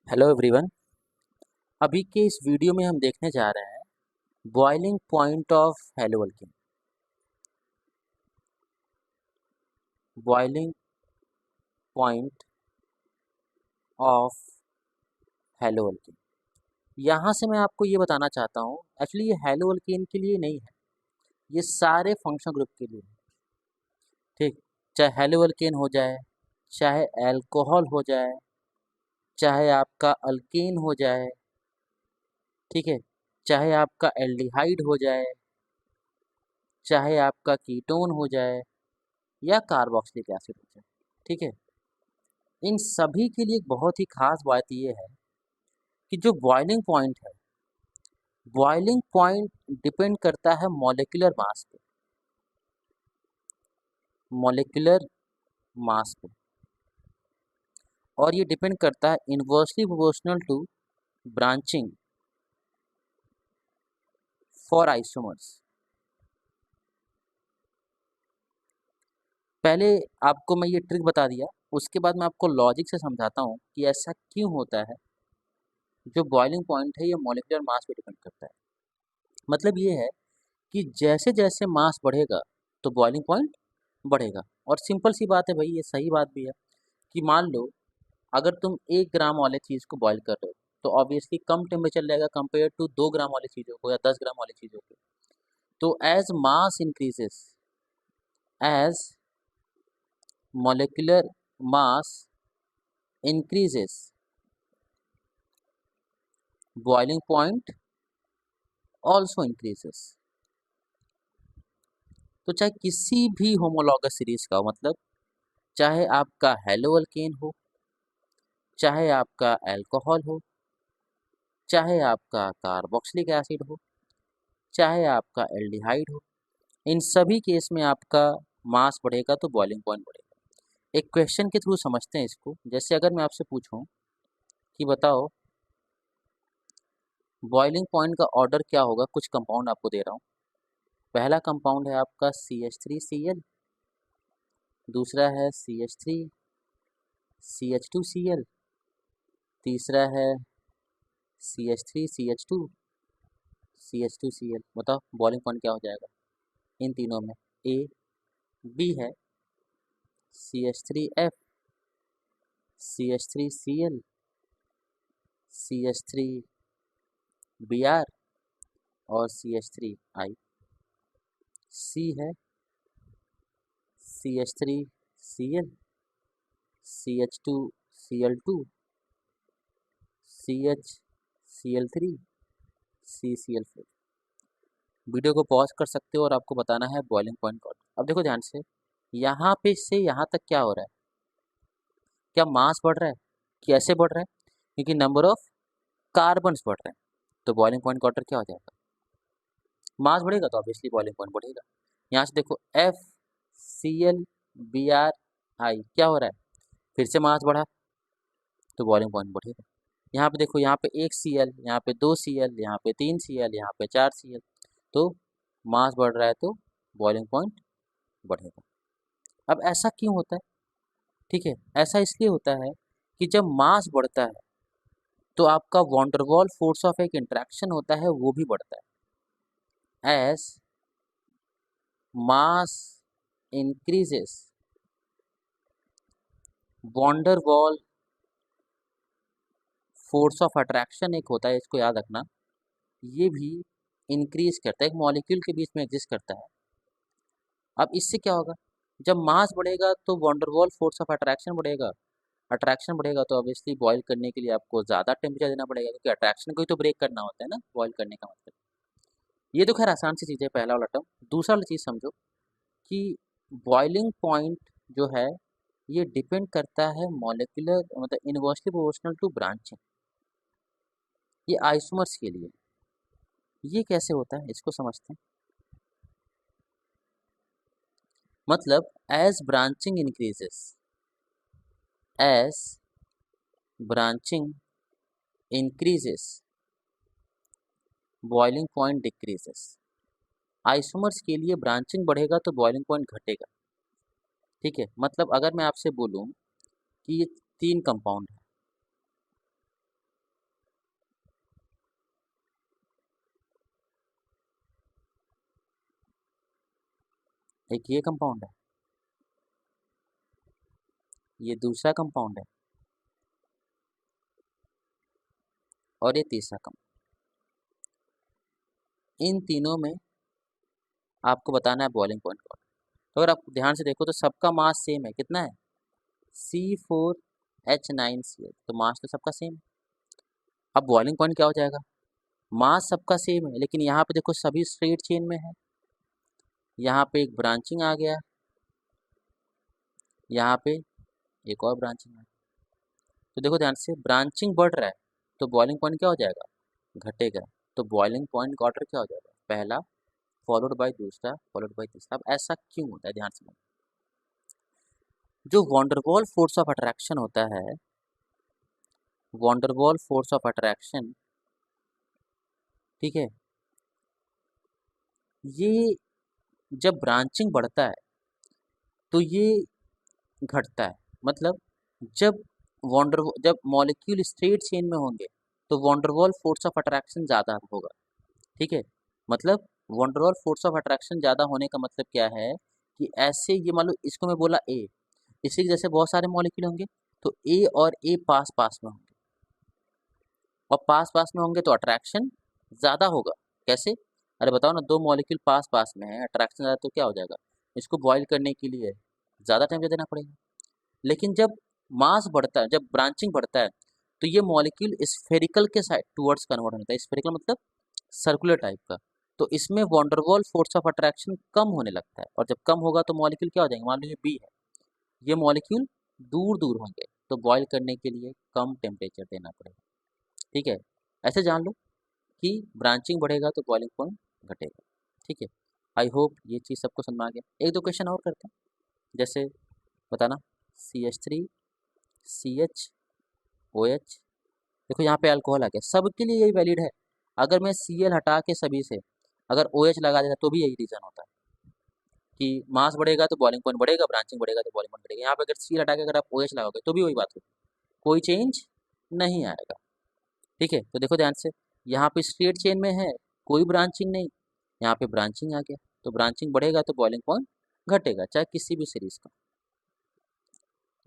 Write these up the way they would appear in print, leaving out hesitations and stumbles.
Hello everyone. अभी के इस वीडियो में हम देखने जा रहे हैं boiling point of hello alkyne. Boiling point of hello alkyne. यहाँ से मैं आपको ये बताना चाहता हूँ, एक्चुअली ये हेलो अल्कीन के लिए नहीं है, ये सारे फंक्शनल ग्रुप के लिए है। ठीक, चाहे हेलो अल्कीन हो जाए, चाहे अल्कोहल हो जाए, चाहे आपका अल्कीन हो जाए, ठीक है, चाहे आपका एल्डिहाइड हो जाए, चाहे आपका कीटोन हो जाए या कार्बोक्सिलिक एसिड हो जाए। ठीक है, इन सभी के लिए एक बहुत ही खास बात ये है कि जो बॉइलिंग पॉइंट है, बॉइलिंग पॉइंट डिपेंड करता है मॉलिक्यूलर मास पे। मॉलिक्यूलर मास पे, और ये डिपेंड करता है inversely proportional to branching for isomers. पहले आपको मैं ये ट्रिक बता दिया, उसके बाद मैं आपको लॉजिक से समझाता हूँ कि ऐसा क्यों होता है। जो बॉइलिंग पॉइंट है ये मॉलिक्यूलर मास पे डिपेंड करता है। मतलब ये है कि जैसे जैसे मास बढ़ेगा तो बॉइलिंग पॉइंट बढ़ेगा। और सिंपल सी बात है भाई, ये सही बात भी है कि मान लो अगर तुम 1 ग्राम वाले चीज़ को बॉईल कर रहे हो तो ऑब्वियसली कम टेम्परेचर लगेगा कंपेयर टू 2 ग्राम वाली चीज़ों को या 10 ग्राम वाली चीज़ों को। तो as mass increases, as molecular mass increases, boiling point also increases. तो चाहे किसी भी होमोलॉगस सीरीज का हो, मतलब चाहे आपका हेलो अल्केन हो, चाहे आपका अल्कोहल हो, चाहे आपका कार्बोक्सिलिक एसिड हो, चाहे आपका एल्डिहाइड हो, इन सभी केस में आपका मास बढ़ेगा तो बॉइलिंग पॉइंट बढ़ेगा। एक क्वेश्चन के थ्रू समझते हैं इसको। जैसे अगर मैं आपसे पूछूं कि बताओ बॉइलिंग पॉइंट का ऑर्डर क्या होगा, कुछ कंपाउंड आपको दे रहा हूँ। पहला कंपाउंड है आपका CH3Cl, दूसरा है CH3CH2Cl, तीसरा है CH3CH2 CH2Cl। बताओ बॉइलिंग पॉइंट क्या हो जाएगा इन तीनों में। ए, बी है CH3F, CH3Cl, CH3Br और CH3I। सी है CH3Cl, CH2Cl2, CHCl3, CCl4। Video को पॉज कर सकते हो और आपको बताना है बॉइलिंग पॉइंट कॉर्ड। अब देखो ध्यान से, यहाँ पे से यहाँ तक क्या हो रहा है, क्या मास बढ़ रहा है, कैसे बढ़ रहा है, क्योंकि नंबर ऑफ कार्बन्स बढ़ रहे हैं। तो बॉइलिंग पॉइंट का ऑर्डर क्या हो जाएगा, मास बढ़ेगा तो ऑब्वियसली बॉइलिंग पॉइंट बढ़ेगा। यहाँ से देखो FCl Br I क्या हो रहा है, फिर से मास बढ़ा तो बॉइलिंग पॉइंट बढ़ेगा। यहाँ पे देखो, यहाँ पे 1 Cl, यहाँ पे 2 Cl, यहाँ पे 3 Cl, यहाँ पे 4 Cl, तो मास बढ़ रहा है तो बॉइलिंग पॉइंट बढ़ेगा। अब ऐसा क्यों होता है, ठीक है, ऐसा इसलिए होता है कि जब मास बढ़ता है तो आपका वॉन्डरवॉल फोर्स ऑफ एक इंट्रैक्शन होता है वो भी बढ़ता है। As mass increases, van der Waals force of attraction एक होता है, इसको याद रखना, ये भी इंक्रीज करता है, एक मॉलिक्यूल के बीच में एग्जिस्ट करता है। अब इससे क्या होगा, जब मास बढ़ेगा तो वॉन्डरवॉल फोर्स ऑफ अट्रैक्शन बढ़ेगा। अट्रैक्शन बढ़ेगा तो ऑब्वियसली बॉईल करने के लिए आपको ज़्यादा टेम्परेचर देना पड़ेगा, क्योंकि अट्रैक्शन को ही तो ब्रेक करना होता है ना बॉईल करने का मतलब। ये तो खैर आसान सी चीज़ है, पहला वाला टर्म। दूसरा वाला चीज़ समझो कि बॉइलिंग पॉइंट जो है ये डिपेंड करता है मॉलिक्यूलर, मतलब इनवर्सली प्रोपोर्शनल टू ब्रांचिंग। ये आइसोमर्स के लिए। ये कैसे होता है इसको समझते हैं। मतलब as branching increases, as branching increases, boiling point decreases. Isomers के लिए ब्रांचिंग बढ़ेगा तो बॉइलिंग पॉइंट घटेगा। ठीक है, मतलब अगर मैं आपसे बोलूं कि ये 3 कंपाउंड है, एक ये कंपाउंड है, ये दूसरा कंपाउंड है, और ये तीसरा कंपाउंड। इन तीनों में आपको बताना है बॉइलिंग पॉइंट कौन। तो अगर आप ध्यान से देखो तो सबका मास सेम है, कितना है, C4H9Cl, तो मास तो सबका सेम है। अब बॉइलिंग पॉइंट क्या हो जाएगा, मास सबका सेम है लेकिन यहाँ पे देखो सभी स्ट्रेट चेन में है, यहाँ पे एक ब्रांचिंग आ गया, यहाँ पे एक और ब्रांचिंग आ गया। तो देखो ध्यान से, ब्रांचिंग बढ़ रहा है तो बॉइलिंग पॉइंट क्या हो जाएगा, घटेगा। तो बॉइलिंग पॉइंट का ऑर्डर क्या हो जाएगा, पहला फॉलोड बाय दूसरा फॉलोड बाय तीसरा। अब ऐसा क्यों होता है, ध्यान से। जो वॉन्डरवॉल फोर्स ऑफ अट्रैक्शन होता है, वॉन्डरवॉल फोर्स ऑफ अट्रैक्शन, ठीक है, ये जब ब्रांचिंग बढ़ता है तो ये घटता है। मतलब जब जब मॉलिक्यूल स्ट्रेट चेन में होंगे तो वॉन्डरवॉल फोर्स ऑफ अट्रैक्शन ज़्यादा होगा, ठीक है। मतलब वॉन्डरवॉल फोर्स ऑफ अट्रैक्शन ज़्यादा होने का मतलब क्या है कि ऐसे, ये मान लो इसको मैं बोला ए, इसी के जैसे बहुत सारे मॉलिक्यूल होंगे, तो ए और ए पास पास में होंगे, और पास पास में होंगे तो अट्रैक्शन ज़्यादा होगा। कैसे, अरे बताओ ना, दो मॉलिक्यूल पास पास में है, अट्रैक्शन ज़्यादा तो क्या हो जाएगा, इसको बॉईल करने के लिए ज़्यादा टाइम देना पड़ेगा। लेकिन जब मास बढ़ता है, जब ब्रांचिंग बढ़ता है, तो ये मॉलिक्यूल स्फेरिकल के साइड टूवर्ड्स कन्वर्ट होता है। स्फेरिकल मतलब सर्कुलर टाइप का। तो इसमें वॉन्डरवॉल फोर्स ऑफ अट्रैक्शन कम होने लगता है, और जब कम होगा तो मॉलिक्यूल क्या हो जाएंगे, मान लीजिए बी है, ये मॉलिक्यूल दूर दूर होंगे, तो बॉईल करने के लिए कम टेम्परेचर देना पड़ेगा, ठीक है। ऐसे जान लो कि ब्रांचिंग बढ़ेगा तो बॉइलिंग पॉइंट घटेगा, ठीक है। आई होप ये चीज़ सबको समझ में आ गया। एक दो क्वेश्चन और करते हैं, जैसे बताना, CH3CHOH, देखो यहाँ पे अल्कोहल आ गया, सबके लिए यही वैलिड है। अगर मैं Cl हटा के सभी से अगर OH लगा देता तो भी यही रीज़न होता है कि मास बढ़ेगा तो बॉइलिंग पॉइंट बढ़ेगा, ब्रांचिंग बढ़ेगा तो बॉइलिंग पॉइंट बढ़ेगा। यहाँ पे अगर Cl हटा के अगर आप OH लगाओगे तो भी वही बात होगी, कोई चेंज नहीं आएगा, ठीक है। तो देखो ध्यान से, यहाँ पे स्ट्रेट चेन में है, कोई ब्रांचिंग नहीं, यहाँ पे ब्रांचिंग आ गया, तो ब्रांचिंग बढ़ेगा तो बॉइलिंग पॉइंट घटेगा, चाहे किसी भी सीरीज का।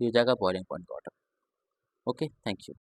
तो ये हो जाएगा बॉइलिंग पॉइंट का ऑर्डर। Okay, thank you.